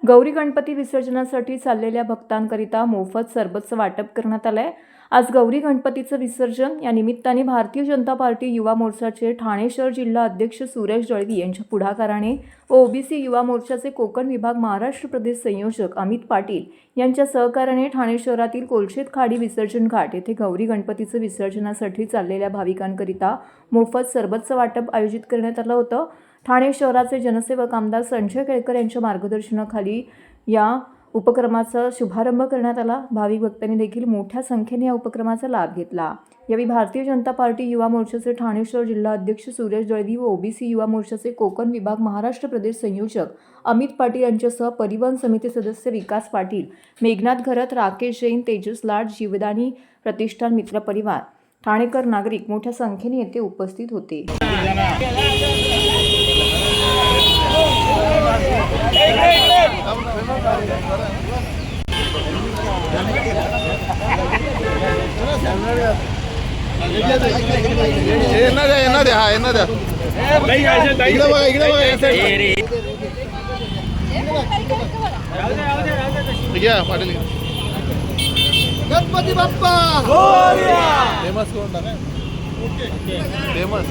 गौरी गणपती विसर्जनासाठी चाललेल्या भक्तांकरिता मोफत सरबतचं वाटप करण्यात आलंय। आज गौरी गणपतीचं विसर्जन या निमित्ताने भारतीय जनता पार्टी युवा मोर्चाचे ठाणे शहर जिल्हा अध्यक्ष सुरेश दळवी यांच्या पुढाकाराने व ओबीसी युवा मोर्चाचे कोकण विभाग महाराष्ट्र प्रदेश संयोजक अमित पाटील यांच्या सहकार्याने ठाणे शहरातील कोलशेत खाडी विसर्जन घाट येथे गौरी गणपतीचं विसर्जनासाठी चाललेल्या भाविकांकरिता मोफत सरबतचं वाटप आयोजित करण्यात आलं होतं। ठाणे शहराचे जनसेवक आमदार संजय केळकर यांच्या मार्गदर्शनाखाली या उपक्रमाचा शुभारंभ करण्यात आला। भाविक भक्तांनी देखील मोठ्या संख्येने या उपक्रमाचा लाभ घेतला। यावेळी भारतीय जनता पार्टी युवा मोर्चाचे ठाणे शहर जिल्हा अध्यक्ष सुरेश दळवी व ओबीसी युवा मोर्चाचे कोकण विभाग महाराष्ट्र प्रदेश संयोजक अमित पाटील यांच्यासह परिवहन समिती सदस्य विकास पाटील, मेघनाथ घरत, राकेश जैन, तेजस लाड, जीवदानी प्रतिष्ठान, मित्र परिवार, ठाणेकर नागरिक मोठ्या संख्येने येथे उपस्थित होते। गणपती बाप्पा फेमस करून टाका। फेमस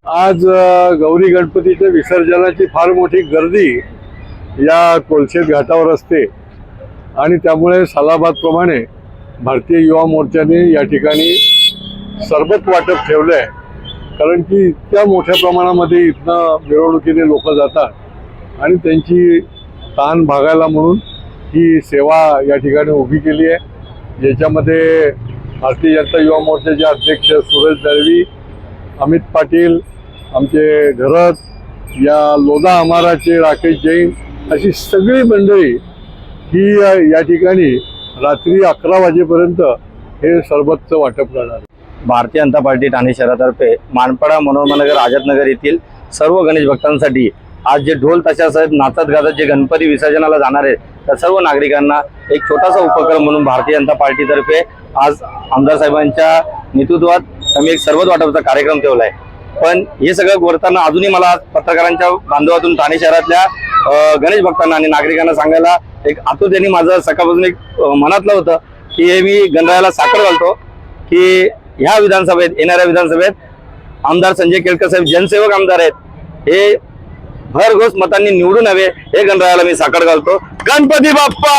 आज गौरी गणपतीच्या विसर्जनाची फार मोठी गर्दी या कोलशेत घाटावर असते आणि त्यामुळे सालाबादप्रमाणे भारतीय युवा मोर्चाने या ठिकाणी सरबत वाटप ठेवलं आहे। कारण की इतक्या मोठ्या प्रमाणामध्ये इथनं मिरवणुकीने लोक जातात आणि त्यांची ताण भागायला म्हणून ही सेवा या ठिकाणी उभी केली आहे। ज्याच्यामध्ये भारतीय जनता युवा मोर्चाचे अध्यक्ष सुरेश दळवी, अमित पाटील, आमचे घरत, या लोधा आमाराचे राकेश जैन अशी सगळी मंडळी ही या ठिकाणी रात्री 11 वाजेपर्यंत हे सरबतचं वाटप करणार। भारतीय जनता पार्टी ठाणे शहरातर्फे मानपाडा, मनोरमानगर, आझादनगर येथील सर्व गणेश भक्तांसाठी आज जे ढोल ताशासह नाचत गाजत जे गणपती विसर्जनाला जाणार आहेत त्या सर्व नागरिकांना एक छोटासा उपक्रम म्हणून भारतीय जनता पार्टीतर्फे आज आमदार साहेबांच्या नेतृत्वात आम्ही एक सरबत वाटपाचा कार्यक्रम ठेवला आहे। पण हे सगळं करताना अजूनही मला पत्रकारांच्या बांधवातून ठाणे शहरातल्या गणेश भक्तांना आणि नागरिकांना सांगायला एक आतुरतेने माझं सकाळपासून एक मनातलं होतं की हे मी गणरायाला साखर घालतो की ह्या विधानसभेत, येणाऱ्या विधानसभेत आमदार संजय केळकर साहेब जनसेवक आमदार आहेत, हे भरघोस मतांनी निवडून हवे, हे गणरायाला मी साखर घालतो। गणपती बाप्पा।